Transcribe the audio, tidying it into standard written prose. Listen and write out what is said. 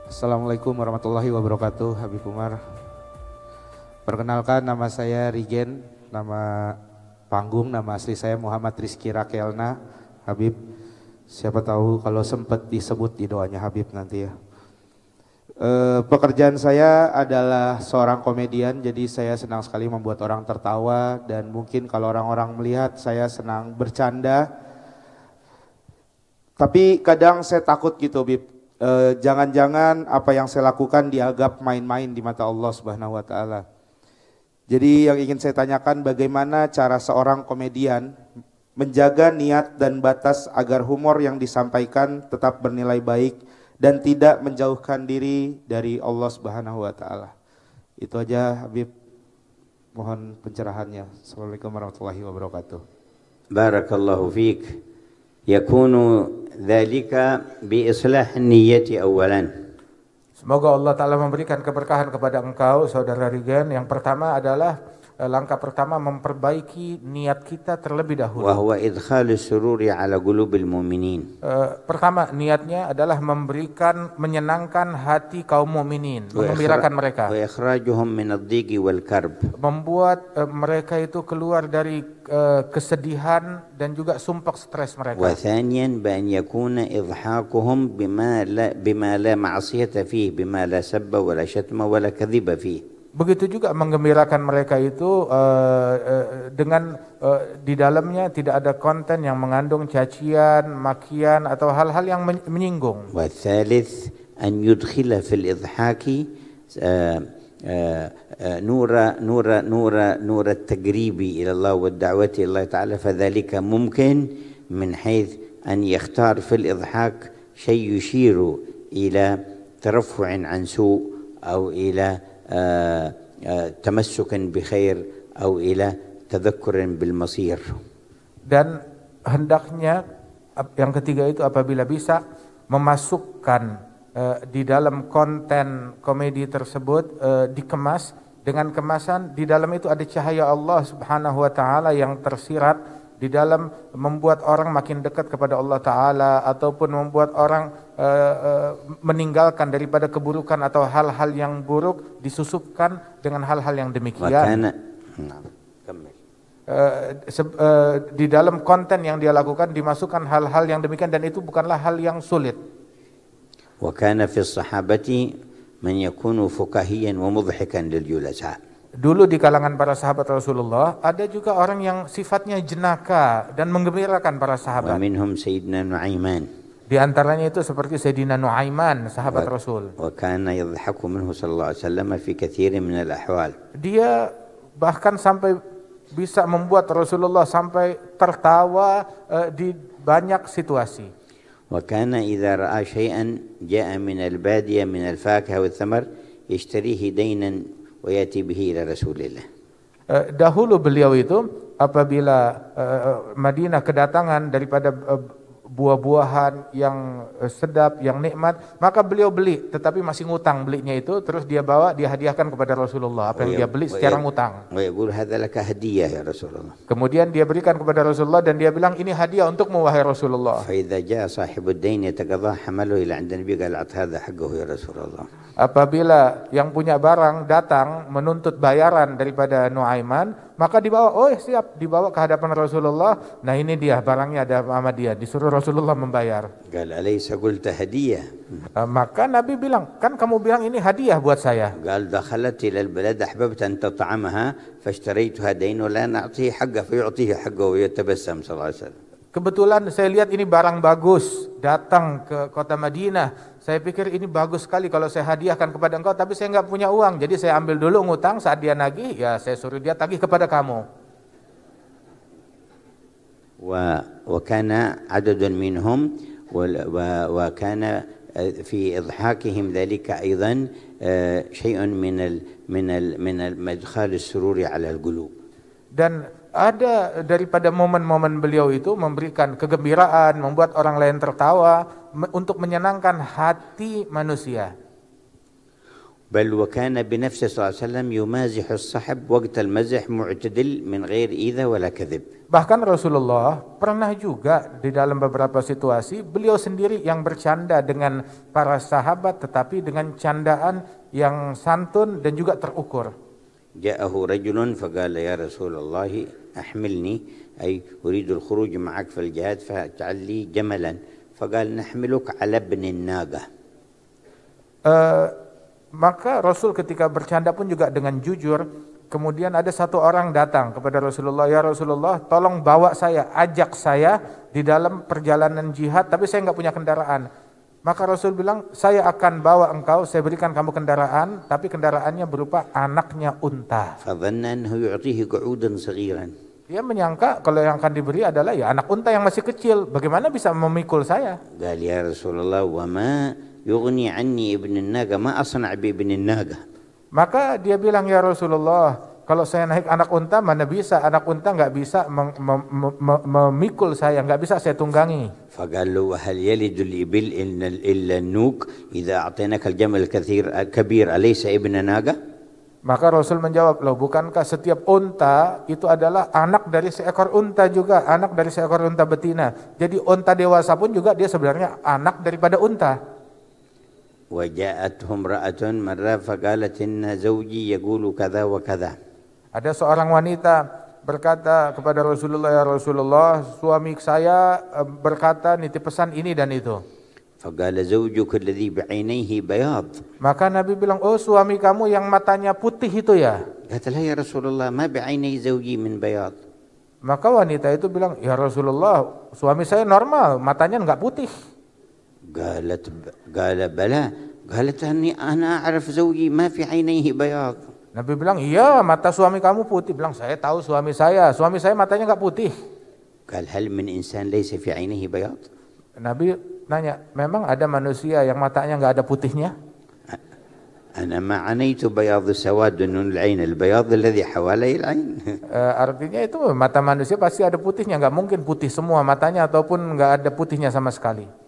Assalamualaikum warahmatullahi wabarakatuh. Habib Umar. Perkenalkan, nama saya Rigen, nama panggung, nama asli saya Muhammad Rizky Rakelna. Habib, siapa tahu kalau sempat disebut di doanya Habib nanti ya. Pekerjaan saya adalah seorang komedian, jadi saya senang sekali membuat orang tertawa dan mungkin kalau orang-orang melihat saya senang bercanda. Tapi kadang saya takut gitu, Habib. Jangan-jangan apa yang saya lakukan dianggap main-main di mata Allah Subhanahu wa taala. Jadi yang ingin saya tanyakan, bagaimana cara seorang komedian menjaga niat dan batas agar humor yang disampaikan tetap bernilai baik dan tidak menjauhkan diri dari Allah Subhanahu wa taala. Itu aja Habib, mohon pencerahannya. Assalamualaikum warahmatullahi wabarakatuh. Barakallahu fiik. Yakunu dzalika bi islah niyyati awalan. Semoga Allah Ta'ala memberikan keberkahan kepada engkau, Saudara Rigen. Yang pertama adalah langkah pertama memperbaiki niat kita terlebih dahulu. Wa huwa idkhalu sururi ala qulubil mu'minin. Pertama, niatnya adalah menyenangkan hati kaum mukminin, menggembirakan mereka. Wa ikhrajuhum min ad-dhiqi wal karb. Membuat mereka itu keluar dari kesedihan dan juga sumpah stres mereka. Wa thaniyan bi an yakuna idhakuhum bima la ma'siyata fihi, bima la sabba wa la shatma wa la kadhiba fihi. Begitu juga menggembirakan mereka itu dengan di dalamnya tidak ada konten yang mengandung cacian, makian atau hal-hal yang menyinggung. Wa thalith an yudkhila fil idhaki نور التقريب إلى الله والدعوة إلى الله تعالى، فذلك ممكن من حيث أن يختار في الإضحاك شيء يشير إلى ترفع عن سوء أو إلى تمسك بخير أو إلى تذكر بالمصير. Dan hendaknya yang ketiga itu apabila bisa memasukkan di dalam konten komedi tersebut dikemas dengan kemasan di dalam itu ada cahaya Allah Subhanahu wa taala yang tersirat di dalam membuat orang makin dekat kepada Allah taala ataupun membuat orang meninggalkan daripada keburukan atau hal-hal yang buruk, disusupkan dengan hal-hal yang demikian. Di dalam konten yang dia lakukan dimasukkan hal-hal yang demikian dan itu bukanlah hal yang sulit. وكان في الصحابة من يكون فكاهيا ومضحكا للجلساء. Dulu di kalangan para sahabat Rasulullah ada juga orang yang sifatnya jenaka dan menggembirakan para sahabat. ومنهم سيدنا نعيمان. Di antaranya itu seperti Sayyidina Nuaiman, sahabat Rasul. وكان يضحك منه صلى الله عليه وسلم في كثير من الأحوال. Dia bahkan sampai bisa membuat Rasulullah sampai tertawa di banyak situasi. وكان إذا رأى شيئا جاء من البادية من الفاكهة والثمر يشتريه دينا ويأتي به إلى رسول الله. Dahulu beliau itu apabila Madinah kedatangan daripada buah-buahan yang sedap, yang nikmat, maka beliau beli, tetapi masih ngutang belinya itu, terus dia bawa, dia hadiahkan kepada Rasulullah apa yang dia beli secara ngutang. Kemudian dia berikan kepada Rasulullah dan dia bilang ini hadiah untukmu wahai Rasulullah. Apabila yang punya barang datang menuntut bayaran daripada Nuaiman, maka dibawa, oh siap, dibawa ke hadapan Rasulullah. Nah ini dia barangnya, ada sama dia, disuruh Rasulullah membayar. Maka Nabi bilang, kan kamu bilang ini hadiah buat saya. Kebetulan saya lihat ini barang bagus, datang ke kota Madinah. Saya pikir ini bagus sekali kalau saya hadiahkan kepada engkau, tapi saya nggak punya uang. Jadi saya ambil dulu ngutang, saat dia nagih, ya saya suruh dia tagih kepada kamu. وكان عدد منهم وكان في إضحاكهم ذلك أيضا شيء من مدخل السرور على القلوب. Dan ada daripada momen-momen beliau itu memberikan kegembiraan, membuat orang lain tertawa untuk menyenangkan hati manusia. بل وكان بنفسه صلى الله عليه وسلم يمازح الصحب وقت المزح معتدل من غير إيذاء ولا كذب. Bahkan Rasulullah pernah juga di dalam beberapa situasi beliau sendiri yang bercanda dengan para sahabat tetapi dengan candaan yang santun dan juga terukur. جاءه رجل فقال يا رسول الله أحملني أي أريد الخروج معك في الجهاد فاجعل لي جملا فقال نحملك على ابن الناقة. Maka Rasul ketika bercanda pun juga dengan jujur. Kemudian ada satu orang datang kepada Rasulullah, ya Rasulullah tolong bawa saya, ajak saya di dalam perjalanan jihad tapi saya nggak punya kendaraan. Maka Rasul bilang, saya akan bawa engkau, saya berikan kamu kendaraan, tapi kendaraannya berupa anaknya unta. فظن أنه يعطيه قعودا صغيرا. Dia menyangka kalau yang akan diberi adalah ya anak unta yang masih kecil, bagaimana bisa memikul saya? قال يا رسول الله وما يغني عني ابن الناقة ما أصنع بابن الناقة. Maka dia bilang, ya Rasulullah, kalau saya naik anak unta mana bisa, anak unta nggak bisa memikul saya, nggak bisa saya tunggangi. فقال له وهل يلد الإبل إلا النوق إذا أعطيناك الجمل الكبير أليس ابن ناقة؟ Maka Rasul menjawab, loh bukankah setiap unta itu adalah anak dari seekor unta juga, anak dari seekor unta betina. Jadi unta dewasa pun juga dia sebenarnya anak daripada unta. وجاءته امرأة مرة فقالت إن زوجي يقول كذا وكذا. Ada seorang wanita berkata kepada Rasulullah, ya Rasulullah, suami saya berkata nitip pesan ini dan itu. فقال زوجك الذي بعينيه بياض. Maka Nabi bilang, oh suami kamu yang matanya putih itu ya. قالت له يا رسول الله ما بعيني زوجي من بياض. Maka wanita itu bilang, ya Rasulullah, suami saya normal, matanya enggak putih. قال بلى قالت أنا أعرف زوجي ما في عينيه بياض. Nabi bilang, iya mata suami kamu putih. Bilang, saya tahu suami saya matanya enggak putih. قال هل من إنسان ليس في عينيه بياض؟ Nabi nanya, memang ada manusia yang matanya enggak ada putihnya? أنا ما عنيت بياض سواد من العين البياض الذي حوالي العين. Artinya itu mata manusia pasti ada putihnya, enggak mungkin putih semua matanya ataupun enggak ada putihnya sama sekali.